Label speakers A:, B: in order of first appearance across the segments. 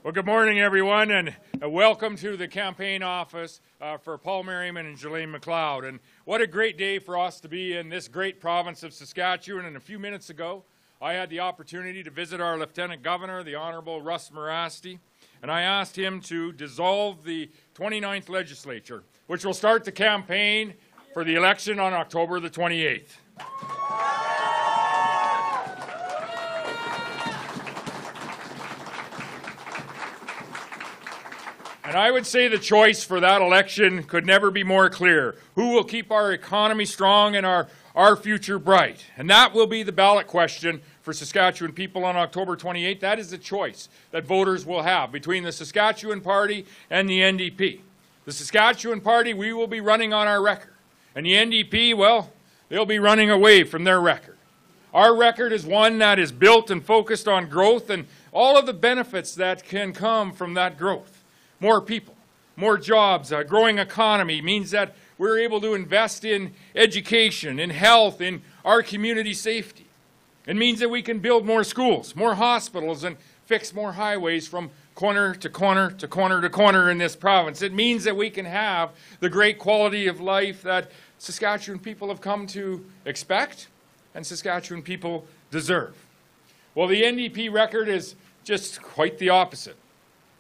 A: Well, good morning, everyone, and welcome to the campaign office for Paul Merriman and Jelaine McLeod. And what a great day for us to be in this great province of Saskatchewan. And a few minutes ago, I had the opportunity to visit our Lieutenant Governor, the Honourable Russ Marasty, and I asked him to dissolve the 29th legislature, which will start the campaign for the election on October the 28th. And I would say the choice for that election could never be more clear. Who will keep our economy strong and our future bright? And that will be the ballot question for Saskatchewan people on October 28th. That is the choice that voters will have between the Saskatchewan Party and the NDP. The Saskatchewan Party, we will be running on our record. And the NDP, well, they'll be running away from their record. Our record is one that is built and focused on growth and all of the benefits that can come from that growth. More people, more jobs, a growing economy means that we're able to invest in education, in health, in our community safety. It means that we can build more schools, more hospitals, and fix more highways from corner to corner to corner to corner in this province. It means that we can have the great quality of life that Saskatchewan people have come to expect and Saskatchewan people deserve. Well, the NDP record is just quite the opposite.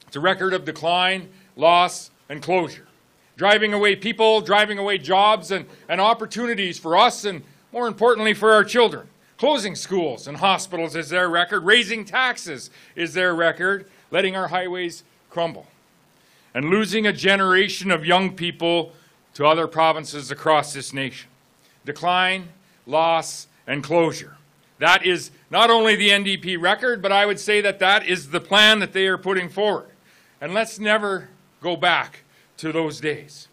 A: It's a record of decline, loss, and closure. Driving away people, driving away jobs and opportunities for us and, more importantly, for our children. Closing schools and hospitals is their record. Raising taxes is their record. Letting our highways crumble. And losing a generation of young people to other provinces across this nation. Decline, loss, and closure. That is not only the NDP record, but I would say that that is the plan that they are putting forward. And let's never go back to those days.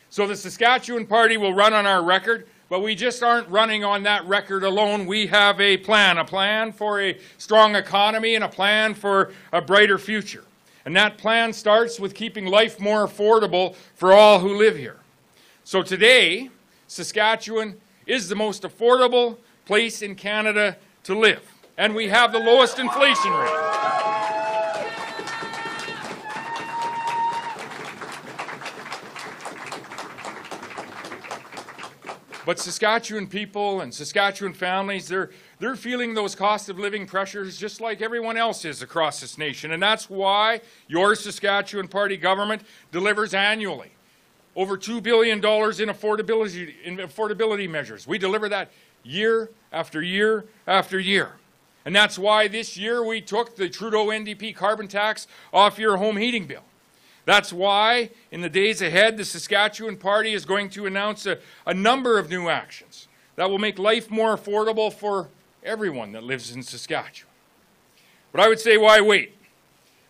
A: So the Saskatchewan Party will run on our record, but we just aren't running on that record alone. We have a plan for a strong economy and a plan for a brighter future. And that plan starts with keeping life more affordable for all who live here. So today, Saskatchewan is the most affordable place in Canada to live. And we have the lowest inflation rate. But Saskatchewan people and Saskatchewan families, they're feeling those cost of living pressures just like everyone else is across this nation. And that's why your Saskatchewan Party government delivers annually over $2 billion in affordability measures. We deliver that year after year after year. And that's why this year we took the Trudeau NDP carbon tax off your home heating bill. That's why, in the days ahead, the Saskatchewan Party is going to announce a number of new actions that will make life more affordable for everyone that lives in Saskatchewan. But I would say, why wait?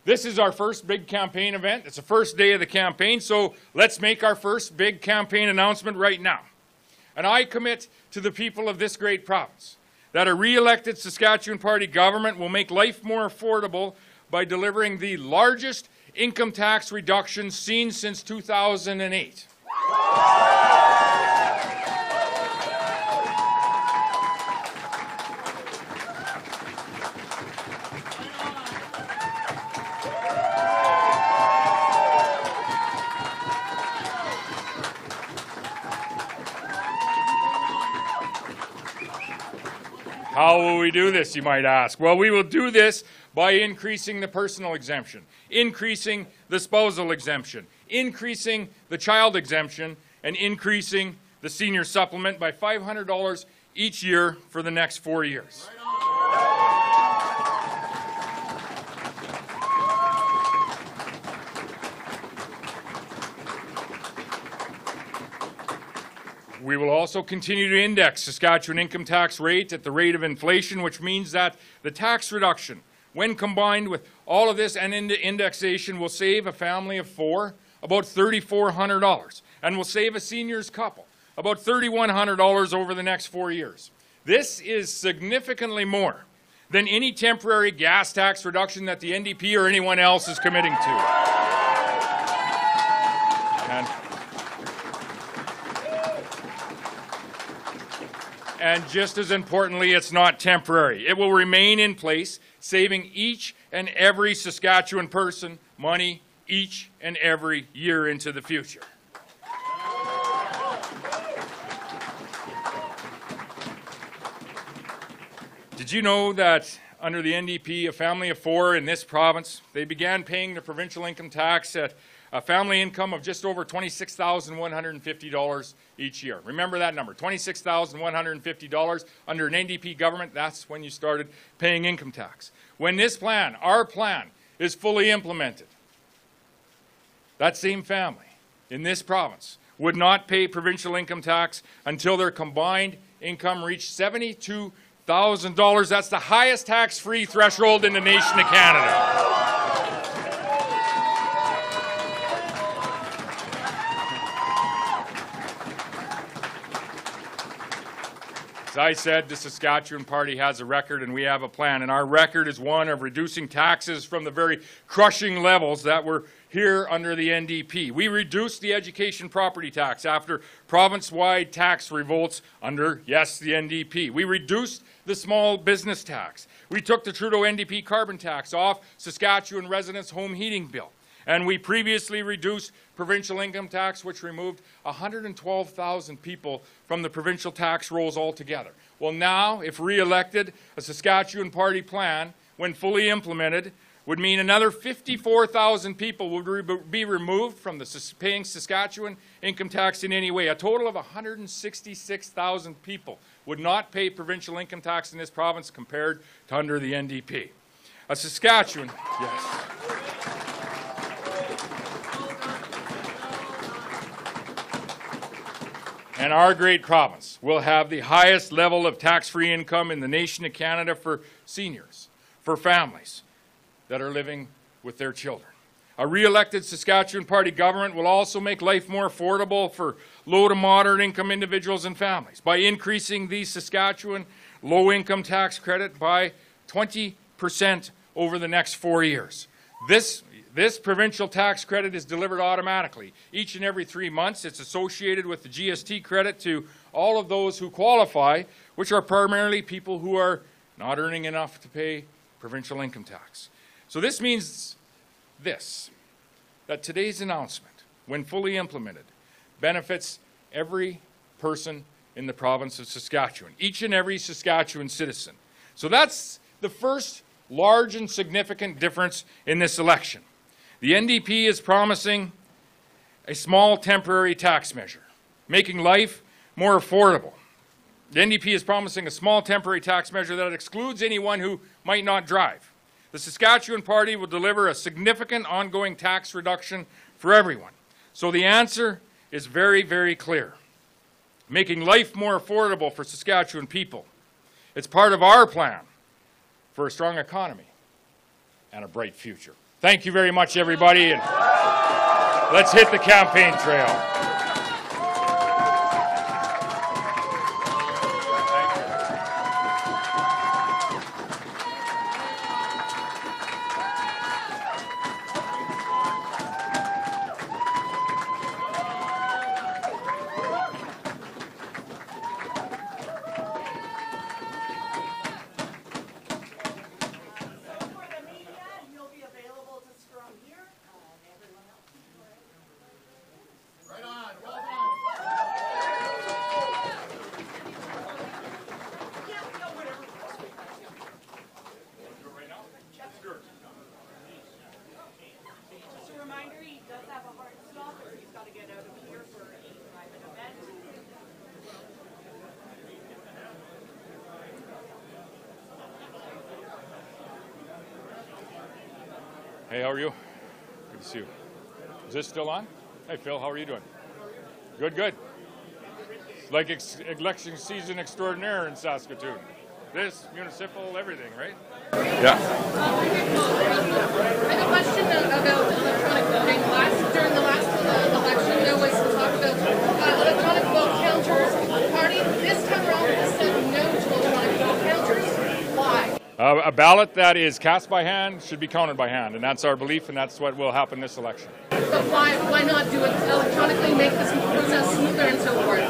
A: This is our first big campaign event. It's the first day of the campaign, so let's make our first big campaign announcement right now. And I commit to the people of this great province that a re-elected Saskatchewan Party government will make life more affordable by delivering the largest income tax reduction seen since 2008. How will we do this, you might ask? Well, we will do this by increasing the personal exemption, increasing the spousal exemption, increasing the child exemption, and increasing the senior supplement by $500 each year for the next 4 years. We will also continue to index Saskatchewan income tax rate at the rate of inflation, which means that the tax reduction, when combined with all of this and indexation, will save a family of four about $3,400 and will save a seniors couple about $3,100 over the next 4 years. This is significantly more than any temporary gas tax reduction that the NDP or anyone else is committing to. And just as importantly, it's not temporary. It will remain in place, saving each and every Saskatchewan person money each and every year into the future. Did you know that under the NDP, a family of 4 in this province, they began paying the provincial income tax at a family income of just over $26,150 each year? Remember that number, $26,150 under an NDP government. That's when you started paying income tax. When this plan, our plan, is fully implemented, that same family in this province would not pay provincial income tax until their combined income reached $72,000. That's the highest tax-free threshold in the nation of Canada. As I said, the Saskatchewan Party has a record and we have a plan, and our record is one of reducing taxes from the very crushing levels that were here under the NDP. We reduced the education property tax after province-wide tax revolts under, yes, the NDP. We reduced the small business tax. We took the Trudeau NDP carbon tax off Saskatchewan residents' home heating bill. And we previously reduced provincial income tax, which removed 112,000 people from the provincial tax rolls altogether. Well, now, if re-elected, a Saskatchewan Party plan, when fully implemented, would mean another 54,000 people would be removed from the paying Saskatchewan income tax in any way. A total of 166,000 people would not pay provincial income tax in this province compared to under the NDP. A Saskatchewan, yes. And our great province will have the highest level of tax-free income in the nation of Canada for seniors, for families that are living with their children. A re-elected Saskatchewan Party government will also make life more affordable for low to moderate income individuals and families by increasing the Saskatchewan low-income tax credit by 20% over the next 4 years. This provincial tax credit is delivered automatically. Each and every 3 months, it's associated with the GST credit to all of those who qualify, which are primarily people who are not earning enough to pay provincial income tax. So this means this, that today's announcement, when fully implemented, benefits every person in the province of Saskatchewan, each and every Saskatchewan citizen. So that's the first large and significant difference in this election. The NDP is promising a small temporary tax measure, making life more affordable. The NDP is promising a small temporary tax measure that excludes anyone who might not drive. The Saskatchewan Party will deliver a significant ongoing tax reduction for everyone. So the answer is very, very clear. Making life more affordable for Saskatchewan people. It's part of our plan for a strong economy and a bright future. Thank you very much, everybody, and let's hit the campaign trail. Hey, how are you? Good to see you. Is this still on? Hey, Phil, how are you doing? Good, good. It's like election season extraordinaire in Saskatoon. This, municipal, everything, right? Yeah.
B: I have a question about electronic voting. During the last election, there was talk about electronic vote counters. The party this time around has said no to electronic vote counters. Why?
A: A ballot that is cast by hand should be counted by hand, and that's our belief, and that's what will happen this election.
B: But why not do it electronically, make this process smoother and so forth?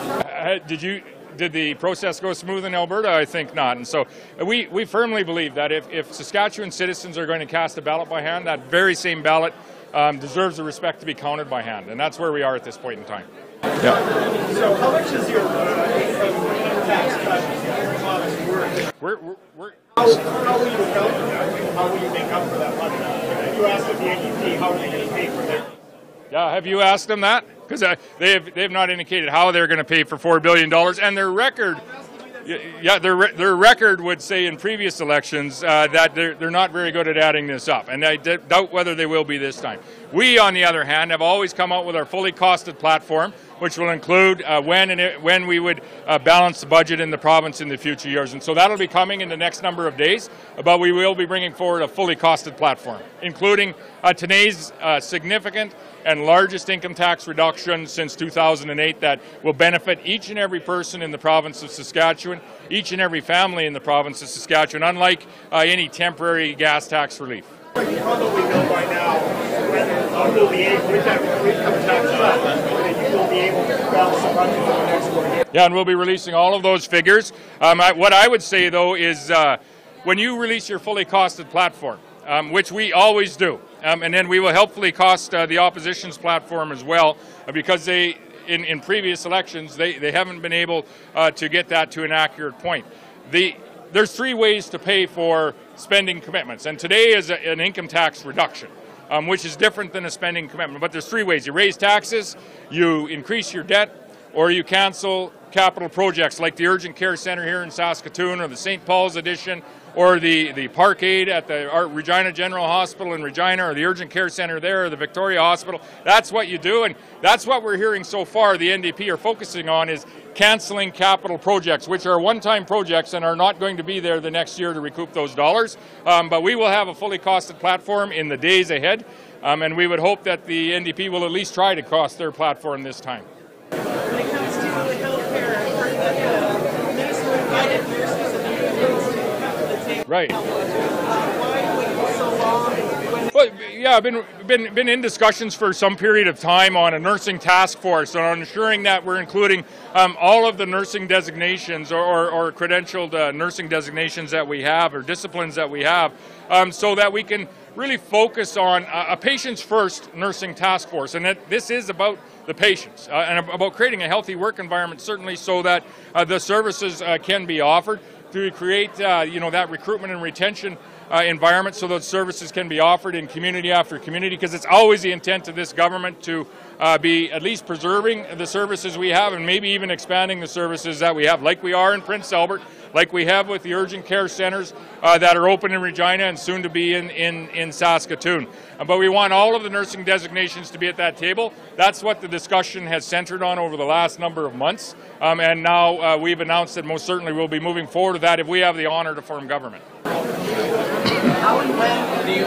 A: did the process go smooth in Alberta? I think not. And so we firmly believe that if Saskatchewan citizens are going to cast a ballot by hand, that very same ballot deserves the respect to be counted by hand. And that's where we are at this point in time. Yeah.
C: So how much is your tax cut worth? How will you account for that? How will you make up for that money? If you asked the NDP, how are they going to pay for that?
A: Yeah, have you asked them that? Because they've not indicated how they're going to pay for $4 billion, and their record, their record would say in previous elections that they're not very good at adding this up, and I doubt whether they will be this time. We, on the other hand, have always come out with our fully costed platform, which will include when we would balance the budget in the province in the future years. And so that'll be coming in the next number of days, but we will be bringing forward a fully costed platform, including today's significant and largest income tax reduction since 2008 that will benefit each and every person in the province of Saskatchewan, each and every family in the province of Saskatchewan, unlike any temporary gas tax relief.
C: You probably know by now whether you will be able, with that income tax cut, whether you will be able to balance the budget for the next 4 years.
A: Yeah, and we'll be releasing all of those figures. What I would say, though, is when you release your fully costed platform, which we always do, and then we will helpfully cost the opposition's platform as well, because in previous elections, they haven't been able to get that to an accurate point. There's 3 ways to pay for spending commitments, and today is an income tax reduction, which is different than a spending commitment. But there's 3 ways. You raise taxes, you increase your debt, or you cancel capital projects like the Urgent Care Centre here in Saskatoon, or the St. Paul's Addition, or the Parkade at the Regina General Hospital in Regina, or the Urgent Care Centre there, or the Victoria Hospital. That's what you do, and that's what we're hearing so far the NDP are focusing on, is cancelling capital projects, which are one-time projects and are not going to be there the next year to recoup those dollars. But we will have a fully costed platform in the days ahead, and we would hope that the NDP will at least try to cost their platform this time.
B: When it comes to the health care, the minister invited nurses and unions to the table.
A: Right.
B: Why wait so long?
A: Well, yeah, I've been in discussions for some period of time on a nursing task force and on ensuring that we're including all of the nursing designations or credentialed nursing designations that we have, or disciplines that we have, so that we can really focus on a patients first nursing task force. And this is about the patients and about creating a healthy work environment, certainly, so that the services can be offered, to create that recruitment and retention environment, so those services can be offered in community after community, because it's always the intent of this government to be at least preserving the services we have, and maybe even expanding the services that we have, like we are in Prince Albert, like we have with the urgent care centres that are open in Regina and soon to be in Saskatoon. But we want all of the nursing designations to be at that table. That's what the discussion has centred on over the last number of months, and now we've announced that most certainly we'll be moving forward with that if we have the honour to form government.
D: How and when do you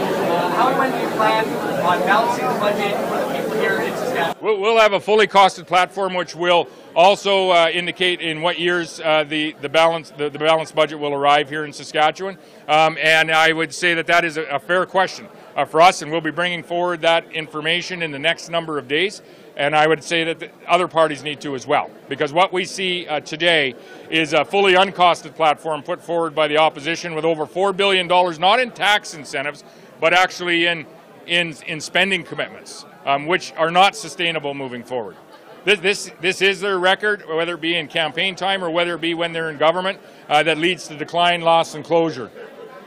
D: plan on balancing the budget for the people here in Saskatchewan?
A: We'll have a fully costed platform, which will also indicate in what years the balanced budget will arrive here in Saskatchewan. And I would say that is a fair question for us, and we'll be bringing forward that information in the next number of days. And I would say that the other parties need to as well, because what we see today is a fully uncosted platform put forward by the opposition with over $4 billion, not in tax incentives, but actually in spending commitments, which are not sustainable moving forward. This is their record, whether it be in campaign time or whether it be when they're in government, that leads to decline, loss, and closure.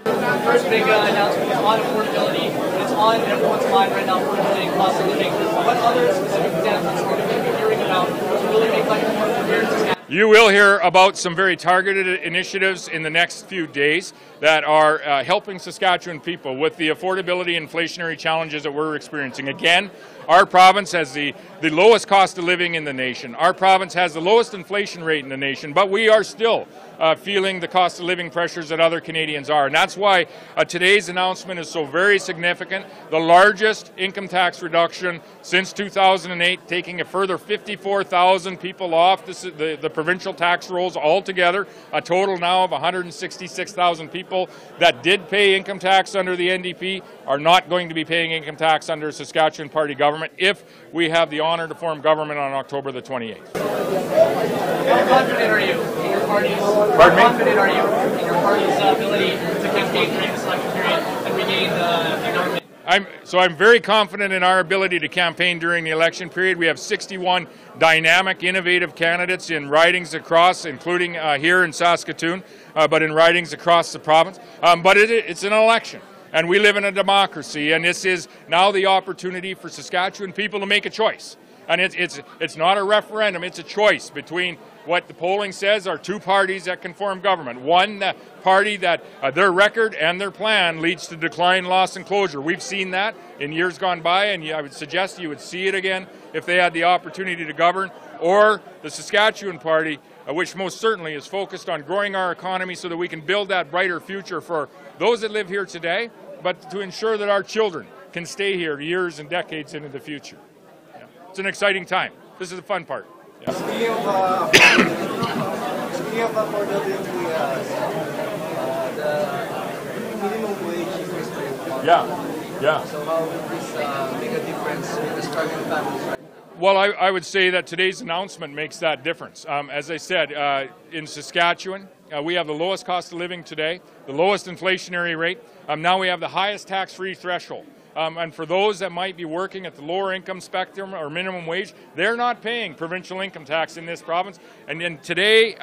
D: First big announcement is on affordability. It's on everyone's mind right now, affordability, cost of living. What other specific benefits are we going to be hearing about to really make life more here in Saskatchewan?
A: You will hear about some very targeted initiatives in the next few days that are helping Saskatchewan people with the affordability inflationary challenges that we're experiencing. Again, our province has the lowest cost of living in the nation. Our province has the lowest inflation rate in the nation, but we are still feeling the cost of living pressures that other Canadians are. And that's why today's announcement is so very significant. The largest income tax reduction since 2008, taking a further 54,000 people off the provincial tax rolls altogether, a total now of 166,000 people that did pay income tax under the NDP are not going to be paying income tax under Saskatchewan Party government if we have the honour to form government on October the 28th.
D: How confident are you in your party's?
A: Pardon me?
D: How confident are you in your party's ability to campaign during this election period and regain the government?
A: I'm very confident in our ability to campaign during the election period. We have 61 dynamic, innovative candidates in ridings across, including here in Saskatoon, but in ridings across the province. But it's an election, and we live in a democracy, and this is now the opportunity for Saskatchewan people to make a choice. And it's not a referendum, it's a choice between what the polling says are two parties that can form government. One party that their record and their plan leads to decline, loss, and closure. We've seen that in years gone by, and I would suggest you would see it again if they had the opportunity to govern. Or the Saskatchewan Party, which most certainly is focused on growing our economy so that we can build that brighter future for those that live here today, but to ensure that our children can stay here years and decades into the future. Yeah. It's an exciting time. This is the fun part. Yeah.
E: Speaking of affordability, the minimum wage increase by 1%.
A: Yeah.
E: So how will this make a difference with the struggling families, right?
A: Well, I would say that today's announcement makes that difference. As I said, in Saskatchewan, we have the lowest cost of living today, the lowest inflationary rate. Now we have the highest tax-free threshold. And for those that might be working at the lower income spectrum or minimum wage, they're not paying provincial income tax in this province. And then today,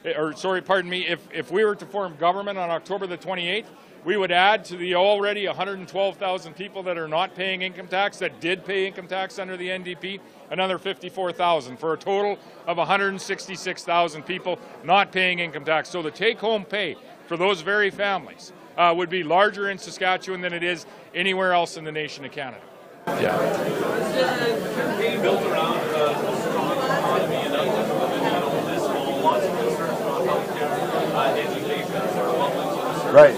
A: if we were to form government on October the 28th, we would add to the already 112,000 people that are not paying income tax, that did pay income tax under the NDP, another 54,000, for a total of 166,000 people not paying income tax. So the take-home pay for those very families would be larger in Saskatchewan than it is anywhere else in the nation of Canada. Yeah.
F: Is the campaign built around the strong economy and all this lots of concerns about healthcare, education, sort of public
A: Right.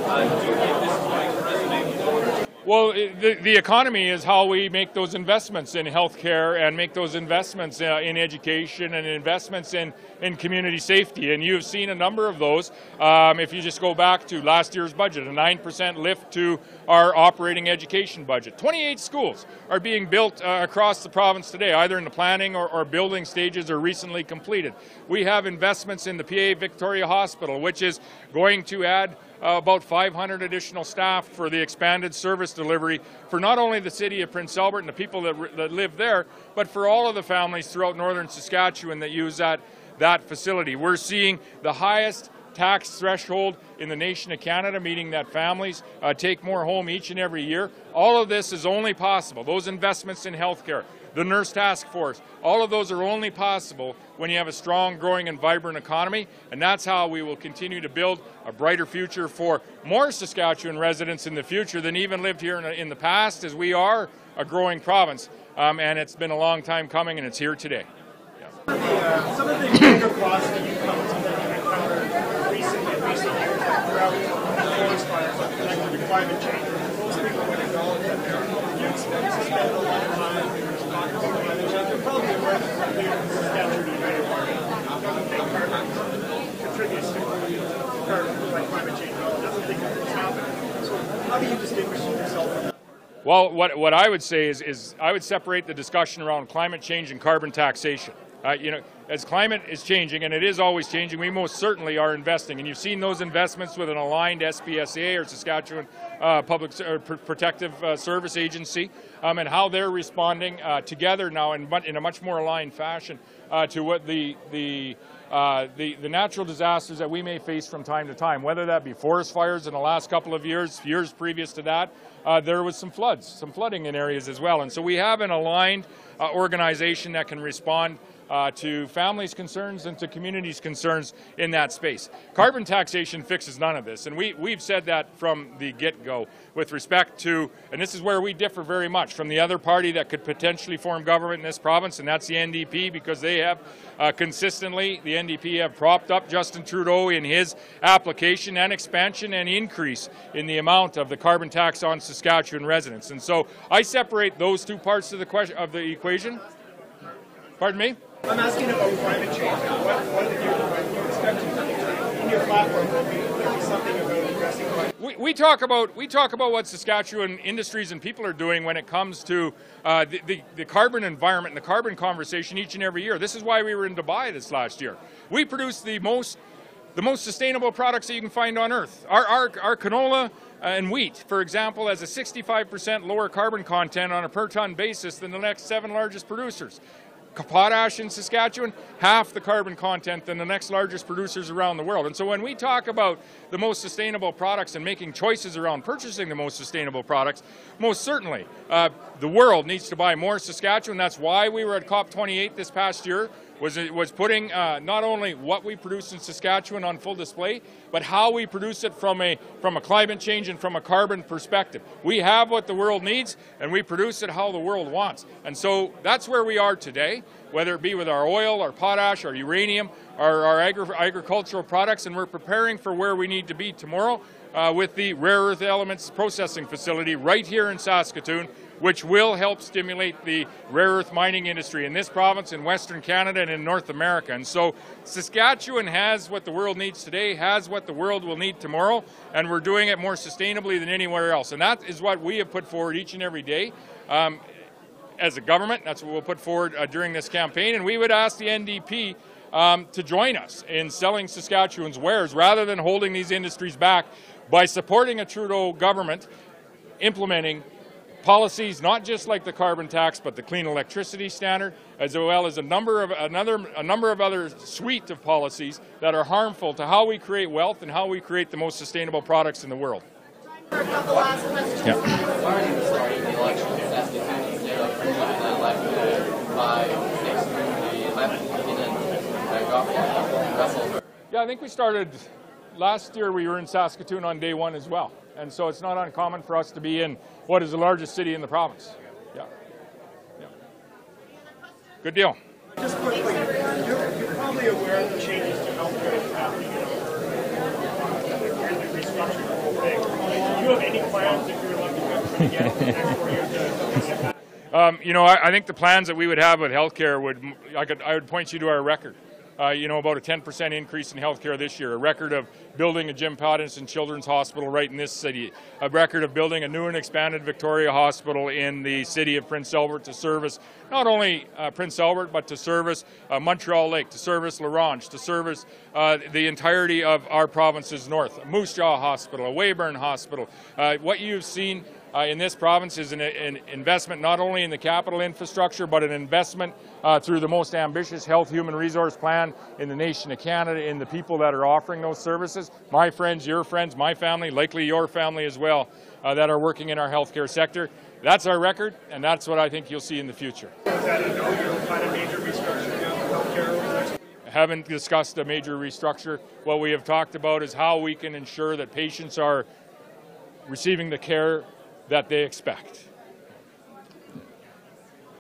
F: Do you think this is going to resonate with voters?
A: Well, the economy is how we make those investments in healthcare and make those investments in education and investments in community safety. And you've seen a number of those. If you just go back to last year's budget, a 9% lift to our operating education budget. 28 schools are being built across the province today, either in the planning or building stages or recently completed. We have investments in the PA Victoria Hospital, which is going to add about 500 additional staff for the expanded service delivery for not only the city of Prince Albert and the people that live there, but for all of the families throughout northern Saskatchewan that use that facility. We're seeing the highest tax threshold in the nation of Canada, meaning that families take more home each and every year. All of this is only possible. Those investments in healthcare, the nurse task force, all of those are only possible when you have a strong, growing, and vibrant economy, and that's how we will continue to build a brighter future for more Saskatchewan residents in the future than even lived here in the past, as we are a growing province, and it's been a long time coming, and it's here today. Yeah.
C: Some of the bigger costs that you've come to encounter recent years throughout forest fires connected to climate change, most people would acknowledge that you expect to spend a lot of time talking about climate change. You're probably aware that the Saskatchewan United Party doesn't think carbon contributes to climate change at all. It doesn't think it's happening. So how do you distinguish yourself from that?
A: Well, what I would say is I would separate the discussion around climate change and carbon taxation. As climate is changing, and it is always changing, we most certainly are investing. And you've seen those investments with an aligned SPSA, or Saskatchewan Protective Service Agency, and how they're responding together now in a much more aligned fashion to what the natural disasters that we may face from time to time, whether that be forest fires in the last couple of years previous to that. There was some flooding in areas as well. And so we have an aligned organization that can respond to families' concerns and to communities' concerns in that space. Carbon taxation fixes none of this, and we've said that from the get-go with respect to, and this is where we differ very much from the other party that could potentially form government in this province, and that's the NDP, because they have consistently, the NDP have propped up Justin Trudeau in his application and expansion and increase in the amount of the carbon tax on Saskatchewan residents. And so I separate those two parts of the equation. Pardon me?
C: I'm asking about climate change. What do you expect in your platform will be something about addressing climate change?
A: We talk about what Saskatchewan industries and people are doing when it comes to the carbon environment and the carbon conversation each and every year. This is why we were in Dubai this last year. We produce the most sustainable products that you can find on Earth. Our canola and wheat, for example, has a 65% lower carbon content on a per ton basis than the next 7 largest producers. Potash in Saskatchewan, half the carbon content than the next largest producers around the world. And so when we talk about the most sustainable products and making choices around purchasing the most sustainable products, most certainly the world needs to buy more Saskatchewan. That's why we were at COP28 this past year, was putting not only what we produce in Saskatchewan on full display, but how we produce it from a climate change and from a carbon perspective. We have what the world needs, and we produce it how the world wants. And so that's where we are today, whether it be with our oil, our potash, our uranium, our agricultural products, and we're preparing for where we need to be tomorrow with the rare earth elements processing facility right here in Saskatoon, which will help stimulate the rare earth mining industry in this province, in Western Canada, and in North America. And so Saskatchewan has what the world needs today, has what the world will need tomorrow, and we're doing it more sustainably than anywhere else. And that is what we have put forward each and every day as a government. That's what we'll put forward during this campaign. And we would ask the NDP to join us in selling Saskatchewan's wares rather than holding these industries back by supporting a Trudeau government implementing policies not just like the carbon tax, but the clean electricity standard, as well as a number of other suite of policies that are harmful to how we create wealth and how we create the most sustainable products in the world.
B: For a couple last questions.
A: Yeah, I think we started last year. We were in Saskatoon on day one as well. And so it's not uncommon for us to be in what is the largest city in the province. Yeah. Good deal.
C: Just quickly, you're probably aware of the changes to healthcare that's happening in Alberta. You're restructuring the whole thing. Do you have any plans if you're elected again in the next 4 years to get that?
A: I think the plans that we would have with healthcare I would point you to our record. About a 10% increase in healthcare this year, a record of building a Jim Patterson Children's Hospital right in this city, a record of building a new and expanded Victoria Hospital in the city of Prince Albert to service not only Prince Albert, but to service Montreal Lake, to service La Ronge, to service the entirety of our province's north, a Moose Jaw Hospital, a Weyburn Hospital. What you've seen in this province is an investment not only in the capital infrastructure, but an investment through the most ambitious health human resource plan in the nation of Canada, in the people that are offering those services. My friends, your friends, my family, likely your family as well, that are working in our healthcare sector. That's our record, and that's what I think you'll see in the future.
C: Is that a no? You'll find a major restructuring of healthcare?
A: Haven't discussed a major restructure. What we have talked about is how we can ensure that patients are receiving the care that they expect.